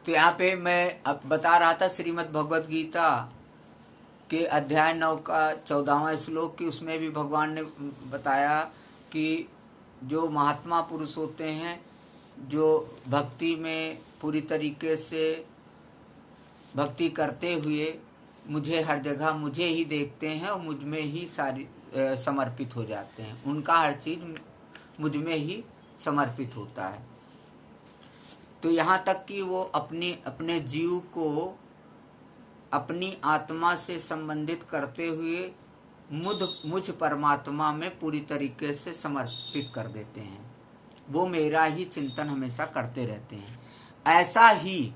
तो यहाँ पे मैं अब बता रहा था श्रीमद् भगवद गीता के अध्याय 9 का 14वां श्लोक की, उसमें भी भगवान ने बताया कि जो महात्मा पुरुष होते हैं, जो भक्ति में पूरी तरीके से भक्ति करते हुए मुझे हर जगह मुझे ही देखते हैं और मुझ में ही सारी समर्पित हो जाते हैं, उनका हर चीज मुझ में ही समर्पित होता है। तो यहाँ तक कि वो अपने जीव को अपनी आत्मा से संबंधित करते हुए मुझ परमात्मा में पूरी तरीके से समर्पित कर देते हैं। वो मेरा ही चिंतन हमेशा करते रहते हैं। ऐसा ही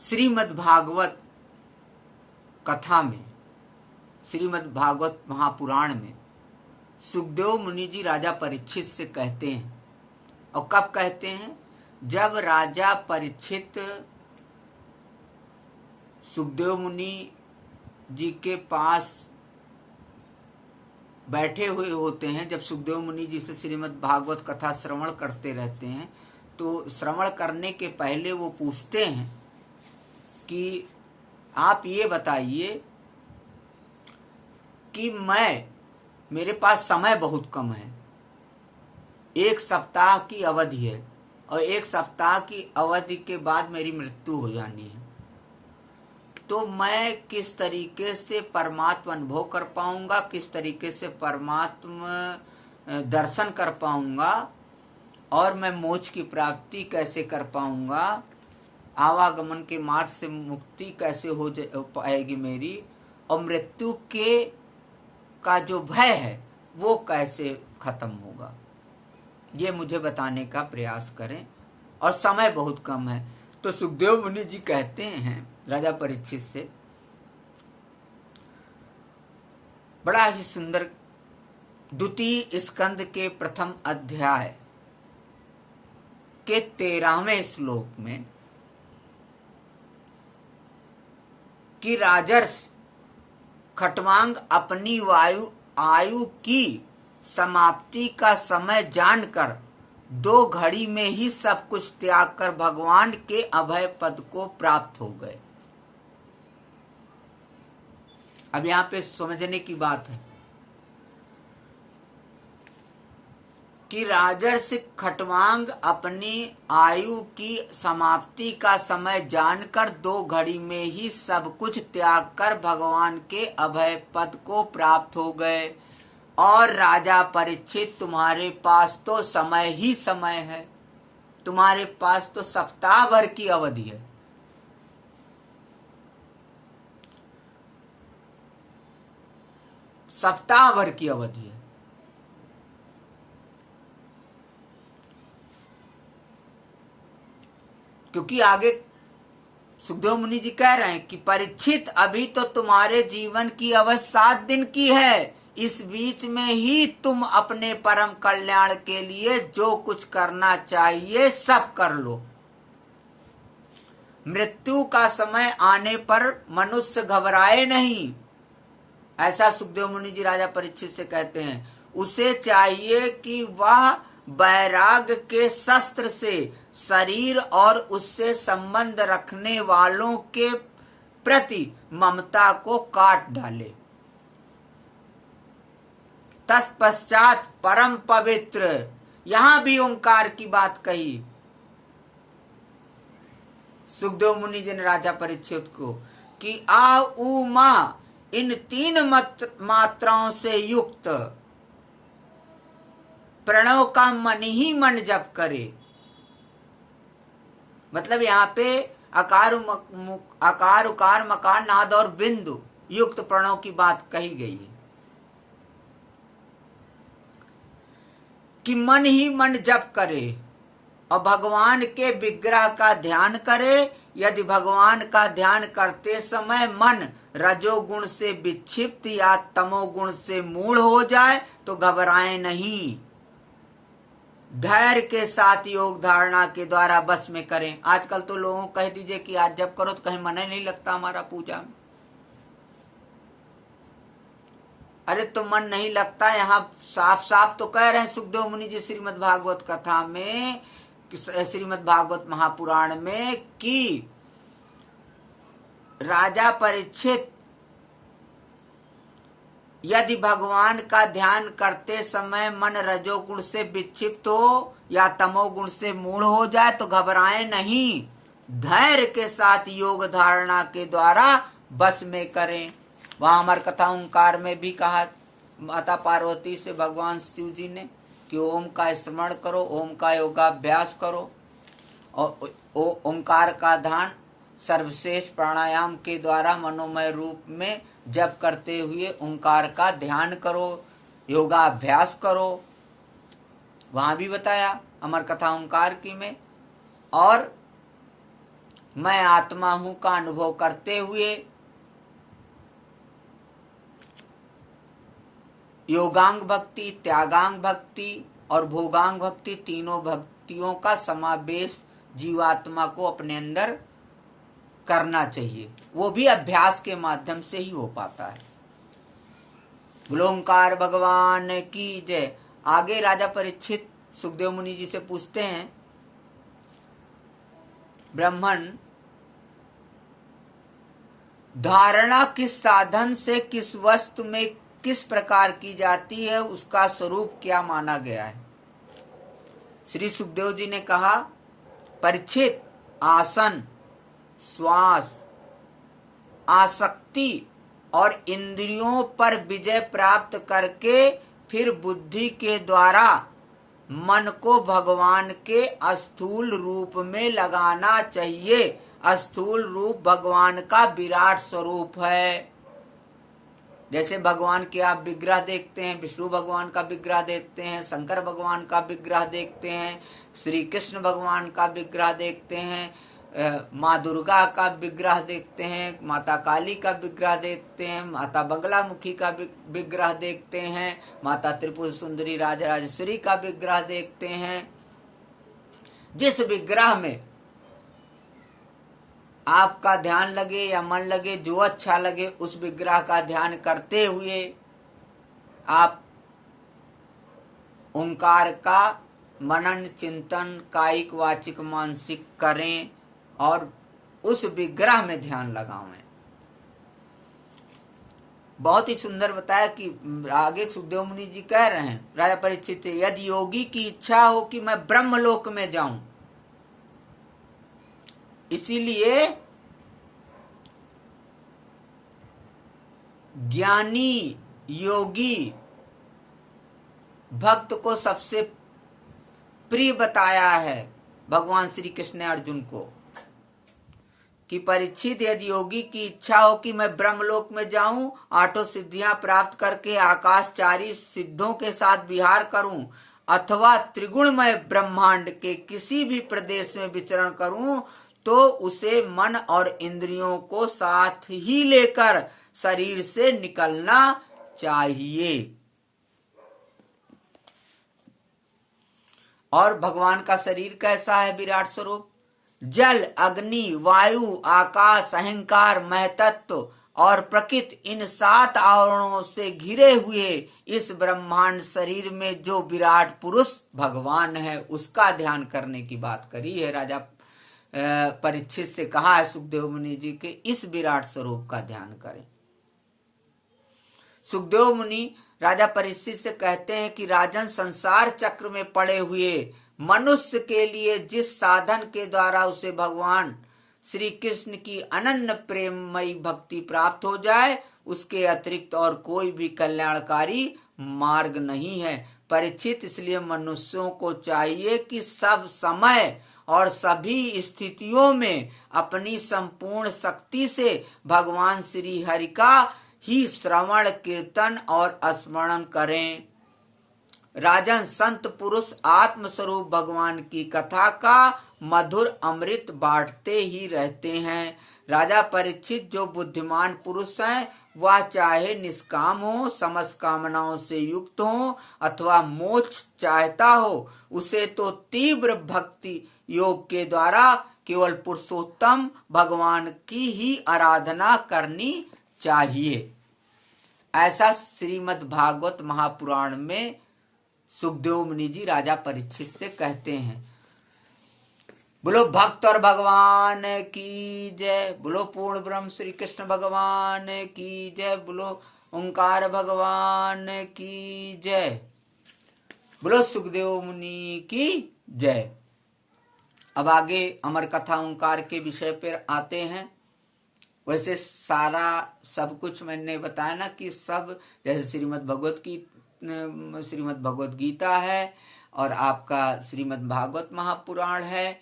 श्रीमद् भागवत कथा में, श्रीमद् भागवत महापुराण में सुखदेव मुनि जी राजा परीक्षित से कहते हैं, और कब कहते हैं? जब राजा परीक्षित सुखदेव मुनि जी के पास बैठे हुए होते हैं, जब सुखदेव मुनि जी से श्रीमद् भागवत कथा श्रवण करते रहते हैं, तो श्रवण करने के पहले वो पूछते हैं कि आप ये बताइए कि मेरे पास समय बहुत कम है, 1 सप्ताह की अवधि है और 1 सप्ताह की अवधि के बाद मेरी मृत्यु हो जानी है, तो मैं किस तरीके से परमात्मा अनुभव कर पाऊंगा, किस तरीके से परमात्मा दर्शन कर पाऊंगा, और मैं मोक्ष की प्राप्ति कैसे कर पाऊंगा, आवागमन के मार्ग से मुक्ति कैसे हो पाएगी मेरी, और मृत्यु का जो भय है वो कैसे खत्म होगा, ये मुझे बताने का प्रयास करें, और समय बहुत कम है। तो सुखदेव मुनि जी कहते हैं राजा परीक्षित से, बड़ा ही सुंदर, द्वितीय स्कंद के प्रथम अध्याय के 13वें श्लोक में कि राजर्षि खट्वांग अपनी आयु की समाप्ति का समय जानकर 2 घड़ी में ही सब कुछ त्याग कर भगवान के अभय पद को प्राप्त हो गए। अब यहाँ पे समझने की बात है कि राजर्षि खट्वांग अपनी आयु की समाप्ति का समय जानकर 2 घड़ी में ही सब कुछ त्याग कर भगवान के अभय पद को प्राप्त हो गए, और राजा परीक्षित तुम्हारे पास तो समय ही समय है, तुम्हारे पास तो सप्ताह भर की अवधि है। सप्ताह भर की अवधि है। क्योंकि आगे सुखदेव मुनि जी कह रहे हैं कि परीक्षित अभी तो तुम्हारे जीवन की अवधि 7 दिन की है, इस बीच में ही तुम अपने परम कल्याण के लिए जो कुछ करना चाहिए सब कर लो। मृत्यु का समय आने पर मनुष्य घबराए नहीं, ऐसा सुखदेव मुनि जी राजा परीक्षित से कहते हैं। उसे चाहिए कि वह वैराग्य के शस्त्र से शरीर और उससे संबंध रखने वालों के प्रति ममता को काट डाले। तत्पश्चात परम पवित्र, यहां भी ओंकार की बात कही सुखदेव मुनि जी ने राजा परीक्षित को कि आ उ मा, इन 3 मात्राओं से युक्त प्रणव का मन ही मन जप करे। मतलब यहाँ पे आकार उकार मकार नाद और बिंदु युक्त प्रणव की बात कही गई है कि मन ही मन जप करे और भगवान के विग्रह का ध्यान करे। यदि भगवान का ध्यान करते समय मन रजोगुण से विक्षिप्त या तमोगुण से मूढ़ हो जाए तो घबराएं नहीं, धैर्य के साथ योग धारणा के द्वारा बस में करें। आजकल तो लोगों को कह दीजिए कि आज जब करो तो कहीं मन ही नहीं लगता हमारा पूजा में। अरे तो मन नहीं लगता, यहाँ साफ साफ तो कह रहे हैं सुखदेव मुनि जी श्रीमद् भागवत कथा में श्रीमद् भागवत महापुराण में कि राजा परीक्षित यदि भगवान का ध्यान करते समय मन रजोगुण से विक्षिप्त हो या तमोगुण से मूढ़ हो जाए तो घबराएं नहीं, धैर्य के साथ योग धारणा के द्वारा बस में करें। वहां अमर कथा ओंकार में भी कहा माता पार्वती से भगवान शिव जी ने कि ओम का स्मरण करो, ओम का योगाभ्यास करो और ओंकार का ध्यान सर्वश्रेष्ठ प्राणायाम के द्वारा मनोमय रूप में जप करते हुए ओंकार का ध्यान करो, योगाभ्यास करो। वहां भी बताया अमर कथा ओंकार की में। और मैं आत्मा हूं का अनुभव करते हुए योगांग भक्ति, त्यागांग भक्ति और भोगांग भक्ति, तीनों भक्तियों का समावेश जीवात्मा को अपने अंदर करना चाहिए। वो भी अभ्यास के माध्यम से ही हो पाता है। ओंकार भगवान की जय। आगे राजा परीक्षित सुखदेव मुनि जी से पूछते हैं, ब्राह्मण, धारणा किस साधन से किस वस्तु में किस प्रकार की जाती है, उसका स्वरूप क्या माना गया है? श्री सुखदेव जी ने कहा, परीक्षित, आसन, श्वास, आसक्ति और इंद्रियों पर विजय प्राप्त करके फिर बुद्धि के द्वारा मन को भगवान के स्थूल रूप में लगाना चाहिए। स्थूल रूप भगवान का विराट स्वरूप है। जैसे भगवान के आप विग्रह देखते हैं, विष्णु भगवान का विग्रह देखते हैं, शंकर भगवान का विग्रह देखते हैं, श्री कृष्ण भगवान का विग्रह देखते हैं, माँ दुर्गा का विग्रह देखते हैं, माता काली का विग्रह देखते हैं, माता बगलामुखी का विग्रह देखते हैं, माता त्रिपुर सुंदरी राजराजेश्वरी का विग्रह देखते हैं। जिस विग्रह में आपका ध्यान लगे या मन लगे, जो अच्छा लगे, उस विग्रह का ध्यान करते हुए आप ओंकार का मनन चिंतन कायिक वाचिक मानसिक करें और उस विग्रह में ध्यान लगावें। बहुत ही सुंदर बताया कि आगे सुखदेव मुनि जी कह रहे हैं, राजा परीक्षित, यदि योगी की इच्छा हो कि मैं ब्रह्मलोक में जाऊं, इसीलिए ज्ञानी योगी भक्त को सबसे प्रिय बताया है भगवान श्री कृष्ण ने अर्जुन को कि परीक्षित, यदि योगी की इच्छा हो कि मैं ब्रह्मलोक में जाऊं, आठों सिद्धियां प्राप्त करके आकाशचारी सिद्धों के साथ विहार करूं अथवा त्रिगुणमय ब्रह्मांड के किसी भी प्रदेश में विचरण करूं, तो उसे मन और इंद्रियों को साथ ही लेकर शरीर से निकलना चाहिए। और भगवान का शरीर कैसा है? विराट स्वरूप। जल, अग्नि, वायु, आकाश, अहंकार, महतत्व और प्रकृति, इन 7 आवरणों से घिरे हुए इस ब्रह्मांड शरीर में जो विराट पुरुष भगवान है, उसका ध्यान करने की बात करी है। राजा परीक्षित से कहा है सुखदेव मुनि जी के इस विराट स्वरूप का ध्यान करें। सुखदेव मुनि राजा परीक्षित से कहते हैं कि राजन, संसार चक्र में पड़े हुए मनुष्य के लिए जिस साधन के द्वारा उसे भगवान श्री कृष्ण की अनन्य प्रेममयी भक्ति प्राप्त हो जाए, उसके अतिरिक्त और कोई भी कल्याणकारी मार्ग नहीं है। परीक्षित, इसलिए मनुष्यों को चाहिए कि सब समय और सभी स्थितियों में अपनी संपूर्ण शक्ति से भगवान श्री हरि का ही श्रवण कीर्तन और स्मरण करें। राजन, संत पुरुष आत्मस्वरूप भगवान की कथा का मधुर अमृत बांटते ही रहते हैं। राजा परीक्षित, जो बुद्धिमान पुरुष हैं, वह चाहे निष्काम हो, समस्त कामनाओं से युक्त हो अथवा मोक्ष चाहता हो, उसे तो तीव्र भक्ति योग के द्वारा केवल पुरुषोत्तम भगवान की ही आराधना करनी चाहिए। ऐसा श्रीमद् भागवत महापुराण में सुखदेव मुनि जी राजा परीक्षित से कहते हैं। बोलो भक्त और भगवान की जय। बोलो पूर्ण ब्रह्म श्री कृष्ण भगवान की जय। बोलो ओंकार भगवान की जय। बोलो सुखदेव मुनि की जय। अब आगे अमर कथा ओंकार के विषय पर आते हैं। वैसे सारा सब कुछ मैंने बताया ना कि सब, जैसे श्रीमद् भगवत गीता है और आपका श्रीमद् भागवत महापुराण है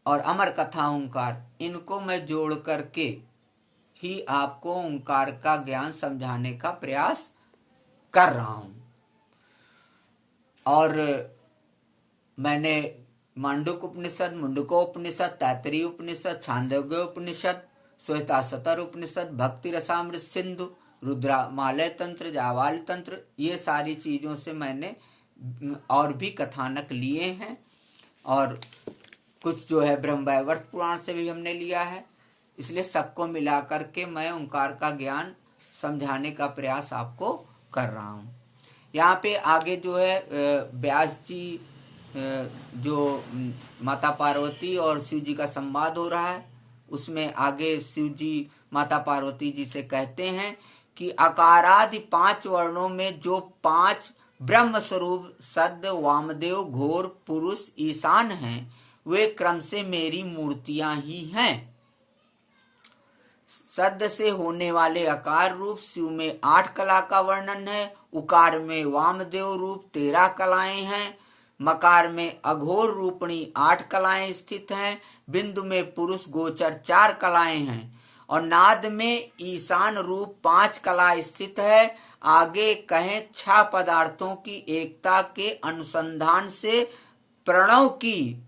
और अमर कथा ओंकार, इनको मैं जोड़ करके ही आपको ओंकार का ज्ञान समझाने का प्रयास कर रहा हूं। और मैंने मांडुक उपनिषद, मुंडकोपनिषद, तैतरीय उपनिषद, छांदोग्य उपनिषद, श्वेताशतर उपनिषद, भक्ति रसामृत सिंधु, रुद्रमालय तंत्र, जावाल तंत्र, ये सारी चीजों से मैंने और भी कथानक लिए हैं। और कुछ जो है ब्रह्मवैवर्त पुराण से भी हमने लिया है। इसलिए सबको मिला करके मैं ओंकार का ज्ञान समझाने का प्रयास आपको कर रहा हूँ। यहाँ पे आगे जो है व्यास जी, जो माता पार्वती और शिव जी का संवाद हो रहा है, उसमें आगे शिव जी माता पार्वती जी से कहते हैं कि अकारादि 5 वर्णों में जो 5 ब्रह्म स्वरूप सद्य, वामदेव, घोर, पुरुष, ईशान हैं, वे क्रम से मेरी मूर्तियां ही हैं। सद्य से होने वाले अकार रूप शिव में 8 कला का वर्णन है। उकार में वामदेव रूप 13 कलाएं हैं। मकार में अघोर रूपणी 8 कलाएं स्थित हैं। बिंदु में पुरुष गोचर 4 कलाएं हैं और नाद में ईशान रूप 5 कला स्थित है। आगे कहें 6 पदार्थों की एकता के अनुसंधान से प्रणव की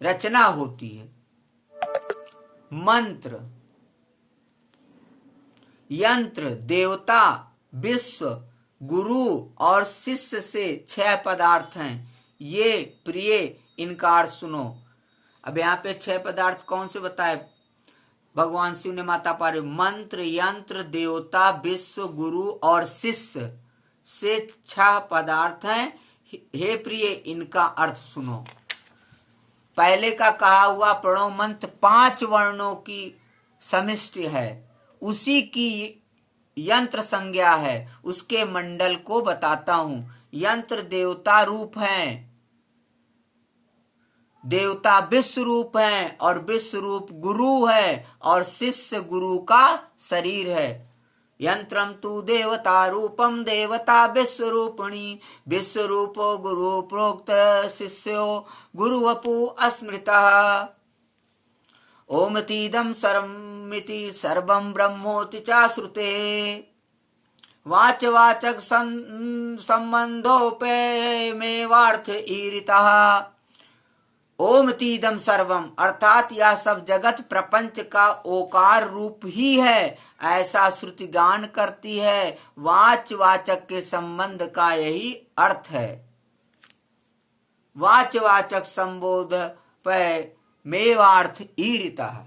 रचना होती है। मंत्र, यंत्र, देवता, विश्व, गुरु और शिष्य से 6 पदार्थ हैं। ये प्रिय इनका अर्थ सुनो। अब यहाँ पे 6 पदार्थ कौन से बताए भगवान शिव ने माता पार्वती? मंत्र, यंत्र, देवता, विश्व, गुरु और शिष्य से 6 पदार्थ हैं। हे प्रिय इनका अर्थ सुनो। पहले का कहा हुआ प्रणव मंत्र 5 वर्णों की समिष्टि है, उसी की यंत्र संज्ञा है। उसके मंडल को बताता हूं। यंत्र देवता रूप हैं, देवता विश्व रूप हैं और विश्व रूप गुरु है और शिष्य गुरु का शरीर है। यंत्रम तु देवता रूपम देवता विश्व रूपिणी, विश्व रूपो गुरु प्रोक्त शिष्यो गुरु वपु अस्मृतः। ओमतीदं सर्वमिति सर्वं ब्रह्मोति चाश्रुते, वाचवाचक संबंधोपेयमेवार्थ ईरितः। ओमतीदम सर्वम अर्थात यह सब जगत प्रपंच का ओकार रूप ही है, ऐसा श्रुति गान करती है। वाचवाचक के संबंध का यही अर्थ है। वाचवाचक संबोध पे मेवार्थ ईरितः,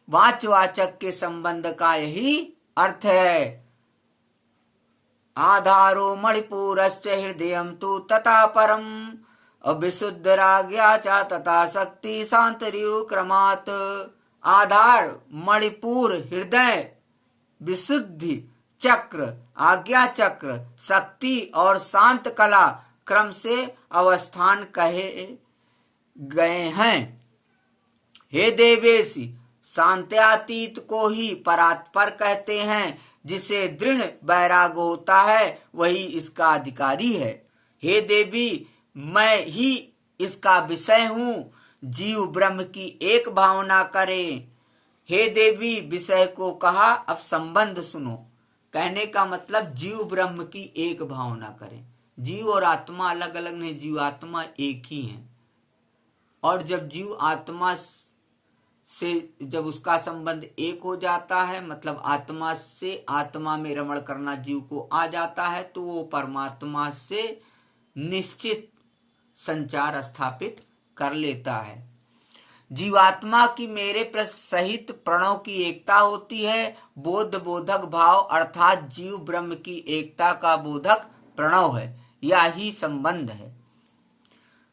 वाचवाचक के संबंध का यही अर्थ है। आधारो मणिपुरस्य हृदयं तु तथा परम, अविशुद्ध राज्ञा च तथा शक्ति शांतरियु क्रमात्। आधार मणिपुर हृदय, विशुद्धि चक्र, आज्ञा चक्र, शक्ति और शांत कला क्रम से अवस्थान कहे गए हैं। हे देवेशी, शांत्यातीत को ही परात्पर कहते हैं। जिसे दृढ़ वैराग होता है वही इसका अधिकारी है। हे देवी, मैं ही इसका विषय हूं। जीव ब्रह्म की एक भावना करे। हे देवी, विषय को कहा, अब संबंध सुनो। कहने का मतलब जीव ब्रह्म की एक भावना करें। जीव और आत्मा अलग अलग नहीं, जीव आत्मा एक ही है। और जब जीव आत्मा से जब उसका संबंध एक हो जाता है, मतलब आत्मा से आत्मा में रमण करना जीव को आ जाता है, तो वो परमात्मा से निश्चित संचार स्थापित कर लेता है। जीवात्मा की मेरे सहित प्रणव की एकता होती है। बोध बोधक भाव अर्थात जीव ब्रह्म की एकता का बोधक प्रणव है। यह ही संबंध है।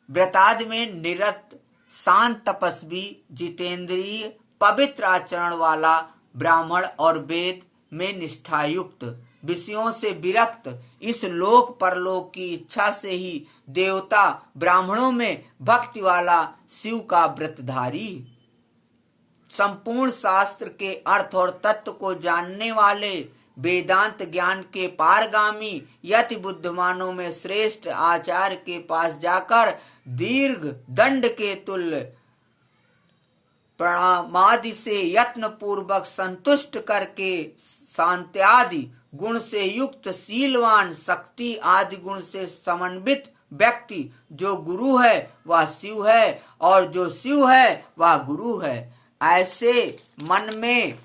व्रतादि में निरत, शांत तपस्वी, जितेंद्रिय, पवित्र आचरण वाला ब्राह्मण और वेद में निष्ठायुक्त, विषयों से विरक्त, इस लोक परलोक की इच्छा से ही देवता ब्राह्मणों में भक्ति वाला, शिव का व्रतधारी, संपूर्ण शास्त्र के अर्थ और तत्व को जानने वाले, वेदांत ज्ञान के पारगामी, यति बुद्धिमानों में श्रेष्ठ आचार्य के पास जाकर दीर्घ दंड के तुल्य प्रणामादि से यत्न पूर्वक संतुष्ट करके शांत्यादि गुण से युक्त, शीलवान, शक्ति आदि गुण से समन्वित व्यक्ति, जो गुरु है वह शिव है और जो शिव है वह गुरु है, ऐसे मन में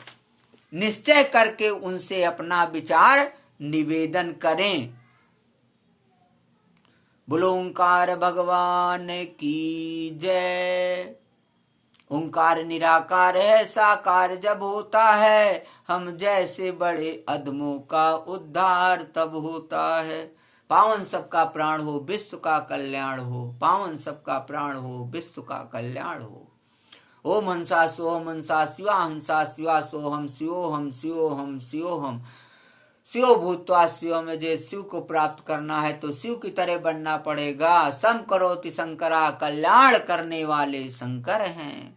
निश्चय करके उनसे अपना विचार निवेदन करें। बोलो ओंकार भगवान की जय। ओंकार निराकार है, साकार जब होता है, हम जैसे बड़े अधमों का उद्धार तब होता है। पावन सबका प्राण हो, विश्व का कल्याण हो, पावन सबका प्राण हो, विश्व का कल्याण हो। ओम हंसा सोहम हंसा शिवा हंसा शिवा सोहम शिवोहम शिवोहम शिवोहम शिव भूतवा शिव में। जे शिव को प्राप्त करना है तो शिव की तरह बनना पड़ेगा। सम करोति शंकरा, कल्याण करने वाले शंकर हैं।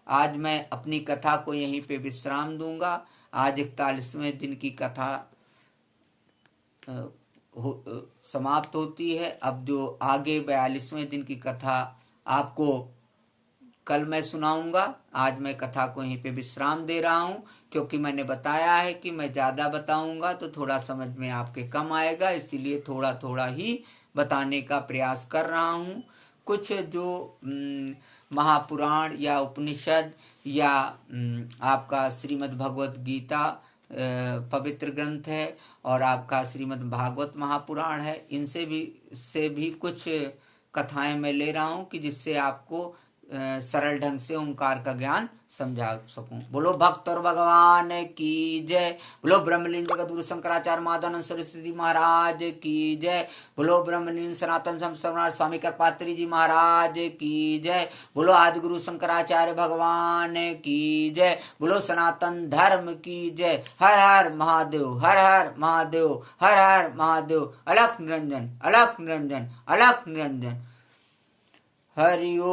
आज मैं अपनी कथा को यहीं पे विश्राम दूंगा। आज 41वें दिन की कथा समाप्त होती है। अब जो आगे 42वें दिन की कथा आपको कल मैं सुनाऊंगा। आज मैं कथा को यहीं पे विश्राम दे रहा हूं, क्योंकि मैंने बताया है कि मैं ज्यादा बताऊंगा तो थोड़ा समझ में आपके कम आएगा, इसीलिए थोड़ा थोड़ा ही बताने का प्रयास कर रहा हूं। कुछ जो महापुराण या उपनिषद या आपका श्रीमद् भगवत गीता पवित्र ग्रंथ है और आपका श्रीमद् भागवत महापुराण है, इनसे भी कुछ कथाएं मैं ले रहा हूं कि जिससे आपको सरल ढंग से ओंकार का ज्ञान समझा सकूं। बोलो भक्त और भगवान की जय। बोलो ब्रह्मलीन जगत गुरु शंकराचार्य माधवानंद सरस्वती महाराज की जय। बोलो ब्रह्मलीन सनातन संत स्वामी कृपात्री जी महाराज की जय। बोलो आदि गुरु शंकराचार्य भगवान की जय। बोलो सनातन धर्म की जय। हर हर महादेव, हर हर महादेव, हर हर महादेव। अलख निरंजन, अलख निरंजन, अलख निरंजन। हरि ओम।